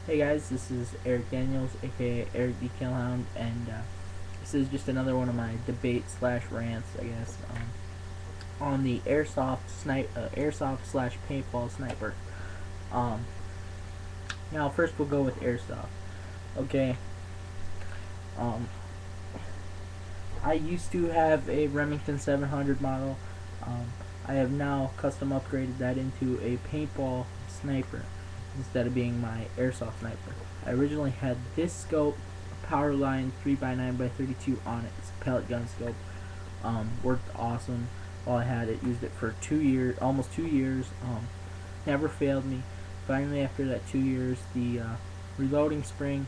Hey guys, this is Eric Daniels, aka Eric the Killhound, and this is just another one of my debate slash rants, I guess, on the airsoft slash paintball sniper. Um, Now first we'll go with airsoft. Okay. Um, I used to have a Remington 700 model. Um, I have now custom upgraded that into a paintball sniper instead of being my airsoft sniper. I originally had this scope, Powerline 3x9x32 on it. It's a pellet gun scope. Worked awesome while I had it. Used it for 2 years, almost 2 years. Never failed me. Finally, after that 2 years, the reloading spring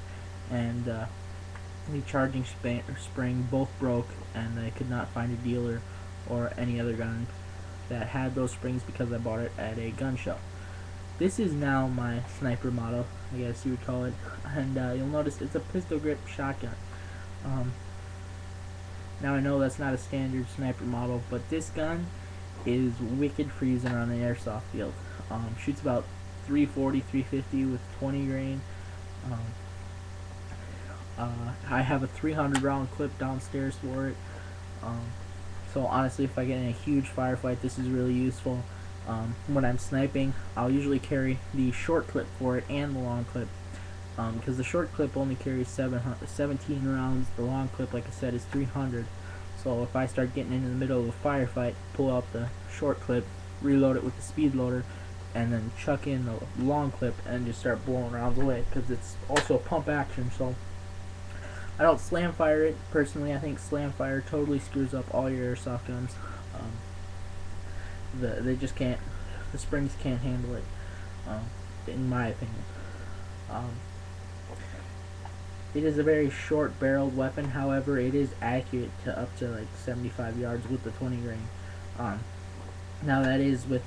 and the charging spring both broke, and I could not find a dealer or any other gun that had those springs because I bought it at a gun show. This is now my sniper model, I guess you would call it, and you'll notice it's a pistol grip shotgun. Um, Now I know that's not a standard sniper model, but this gun is wicked for using on an airsoft field. Shoots about 340, 350 with 20 grain. Um, I have a 300 round clip downstairs for it. Um, so honestly, if I get in a huge firefight, this is really useful. When I'm sniping, I'll usually carry the short clip for it and the long clip, because the short clip only carries 17 rounds. The long clip, like I said, is 300. So if I start getting into the middle of a firefight, pull out the short clip, reload it with the speed loader, and then chuck in the long clip and just start blowing rounds away, because it's also a pump action. So I don't slam fire it. Personally, I think slam fire totally screws up all your airsoft guns. They just can't, the springs can't handle it, in my opinion. Um, it is a very short barreled weapon, however, it is accurate to up to like 75 yards with the 20 grain. Now that is with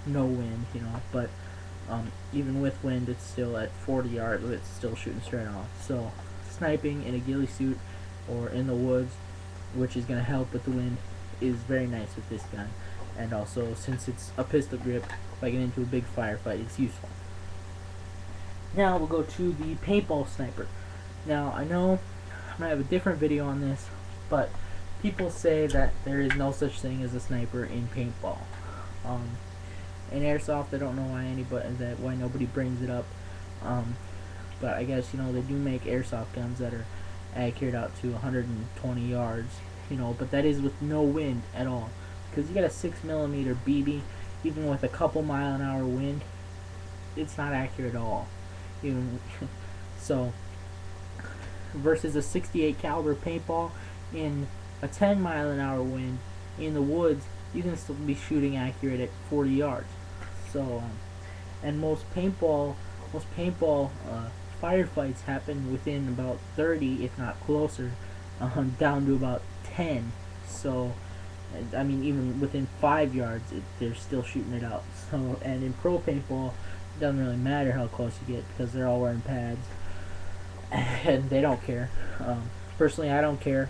no wind, but even with wind, it's still at 40 yards, it's still shooting straight off. So sniping in a ghillie suit or in the woods, which is going to help with the wind, is very nice with this gun. And also, since it's a pistol grip, if I get into a big firefight, it's useful. Now we'll go to the paintball sniper. Now I know I'm going to have a different video on this, but people say that there is no such thing as a sniper in paintball. In airsoft, I don't know why nobody brings it up. But I guess they do make airsoft guns that are accurate out to 120 yards. But that is with no wind at all, because you got a 6mm BB. Even with a couple mile-an-hour wind, it's not accurate at all. Even so, versus a 68 caliber paintball in a 10-mile-an-hour wind in the woods, you can still be shooting accurate at 40 yards. So, and most paintball firefights happen within about 30, if not closer, down to about 10. So, I mean, even within 5 yards, they're still shooting it out. So, and in pro paintball, it doesn't really matter how close you get, because they're all wearing pads, and they don't care. Personally, I don't care.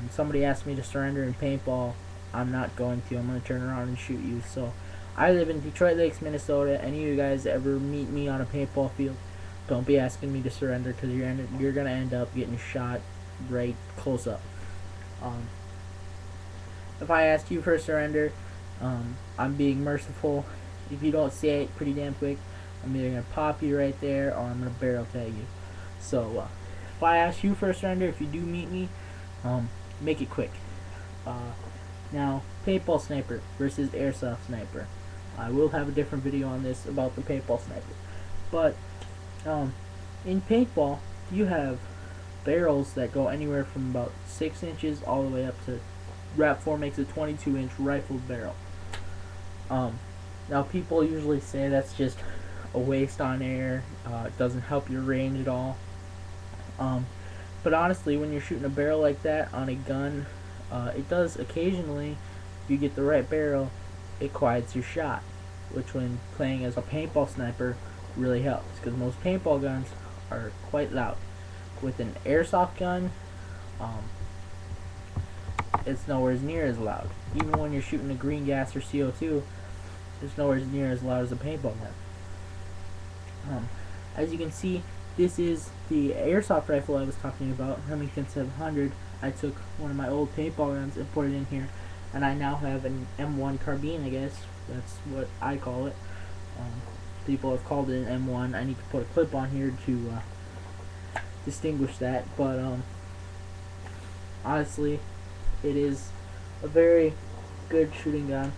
Somebody asked me to surrender in paintball, I'm not going to. I'm going to turn around and shoot you. So, I live in Detroit Lakes, Minnesota. Any of you guys ever meet me on a paintball field, don't be asking me to surrender, because you're going to end up getting shot right close up. If I ask you for a surrender, I'm being merciful. If you don't say it pretty damn quick, I'm either going to pop you right there, or I'm going to barrel tag you. So, if I ask you for a surrender, if you do meet me, make it quick. Now, paintball sniper versus airsoft sniper. I will have a different video on this about the paintball sniper. But, in paintball, you have barrels that go anywhere from about 6 inches all the way up to, RAP4 makes a 22-inch rifled barrel. Now people usually say that's just a waste on air, it doesn't help your range at all. But honestly, when you're shooting a barrel like that on a gun, it does occasionally, if you get the right barrel, it quiets your shot, which when playing as a paintball sniper really helps, because most paintball guns are quite loud. With an airsoft gun, it's nowhere near as loud. Even when you're shooting a green gas or CO2, it's nowhere near as loud as a paintball gun. As you can see, this is the airsoft rifle I was talking about, Remington 700. I took one of my old paintball guns and put it in here, and I now have an M1 carbine, I guess. That's what I call it. People have called it an M1. I need to put a clip on here to distinguish that, but honestly, it is a very good shooting gun.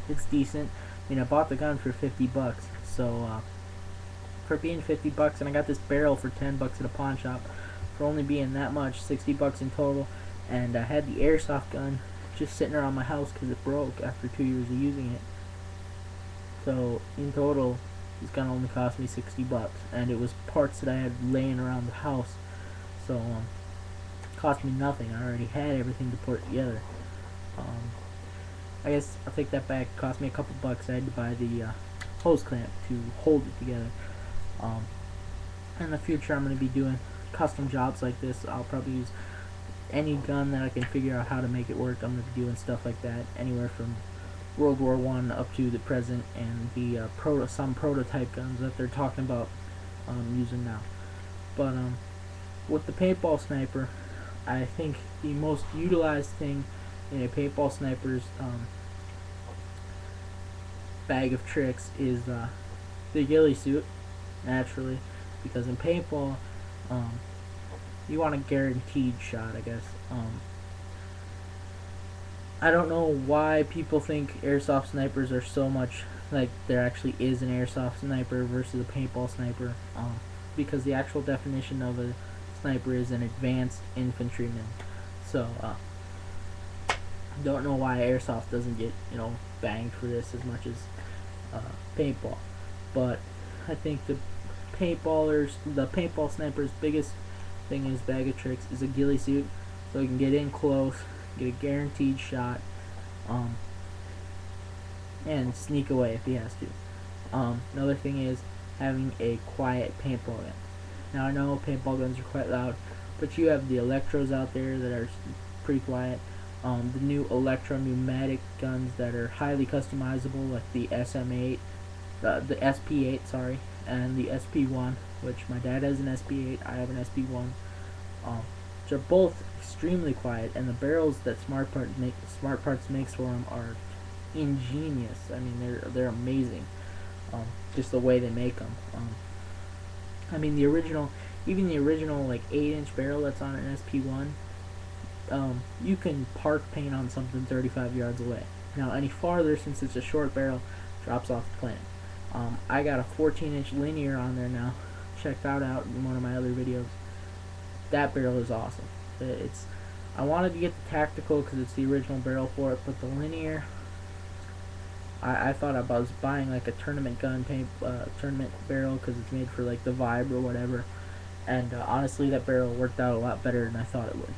It's decent. I mean, I bought the gun for $50, so for being $50, and I got this barrel for $10 at a pawn shop, for only being that much, $60 in total. And I had the airsoft gun just sitting around my house because it broke after 2 years of using it. So in total, this gun only cost me $60, and it was parts that I had laying around the house. So it cost me nothing. I already had everything to put it together. I guess I'll take that back. It cost me a couple bucks. I had to buy the hose clamp to hold it together. In the future, I'm going to be doing custom jobs like this. I'll probably use any gun that I can figure out how to make it work. I'm going to be doing stuff like that, anywhere from World War I up to the present, and the some prototype guns that they're talking about using now. But with the paintball sniper, I think the most utilized thing in a paintball sniper's bag of tricks is the ghillie suit, naturally, because in paintball you want a guaranteed shot, I guess. I don't know why people think airsoft snipers are so much like there actually is an airsoft sniper versus a paintball sniper, because the actual definition of a sniper is an advanced infantryman. So don't know why airsoft doesn't get, you know, banged for this as much as paintball. But I think the paintball sniper's biggest thing in his bag of tricks is a ghillie suit, so he can get in close, get a guaranteed shot, and sneak away if he has to. Another thing is having a quiet paintball gun. Now I know paintball guns are quite loud, but you have the electros out there that are pretty quiet. The new electro-pneumatic guns that are highly customizable, like the SM8, the SP8, sorry, and the SP1, which my dad has an SP8, I have an SP1, which are both extremely quiet, and the barrels that Smart Parts makes for them are ingenious. I mean, they're amazing. Just the way they make them. I mean, even the original like 8-inch barrel that's on an SP1. You can park paint on something 35 yards away. Now, any farther, since it's a short barrel, drops off the plant. I got a 14-inch linear on there now. Check that out in one of my other videos. That barrel is awesome. I wanted to get the tactical because it's the original barrel for it, but the linear, I thought I was buying like a tournament gun tournament barrel because it's made for like the Vibe or whatever. And honestly, that barrel worked out a lot better than I thought it would.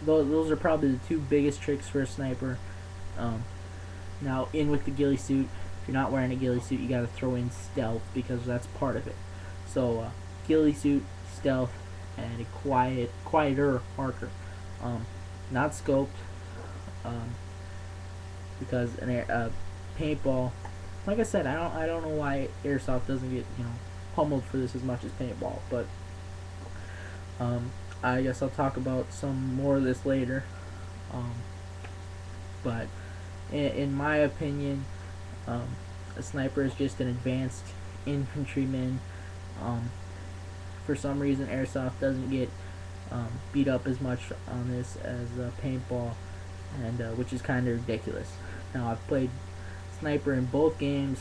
Those are probably the two biggest tricks for a sniper. Now, in with the ghillie suit, if you're not wearing a ghillie suit, you got to throw in stealth because that's part of it. So ghillie suit, stealth, and a quieter marker. Not scoped, because paintball, like I said, I don't know why airsoft doesn't get, you know, pummeled for this as much as paintball, but I guess I'll talk about some more of this later. But in my opinion, a sniper is just an advanced infantryman. For some reason, airsoft doesn't get beat up as much on this as paintball, and which is kind of ridiculous. Now, I've played sniper in both games.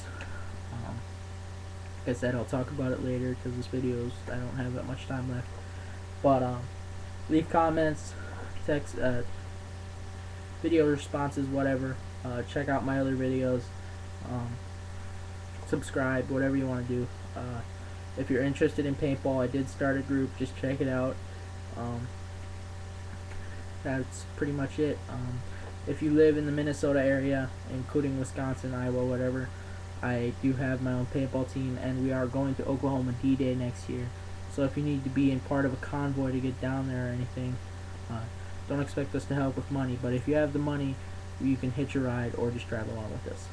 Like I said, I'll talk about it later because this video's, I don't have that much time left. But leave comments, text, video responses, whatever. Check out my other videos. Subscribe, whatever you want to do. If you're interested in paintball, I did start a group. Just check it out. That's pretty much it. If you live in the Minnesota area, including Wisconsin, Iowa, whatever, I do have my own paintball team, and we are going to Oklahoma D-Day next year. So if you need to be in part of a convoy to get down there or anything, don't expect us to help with money. But if you have the money, you can hitch a ride or just drive along with us.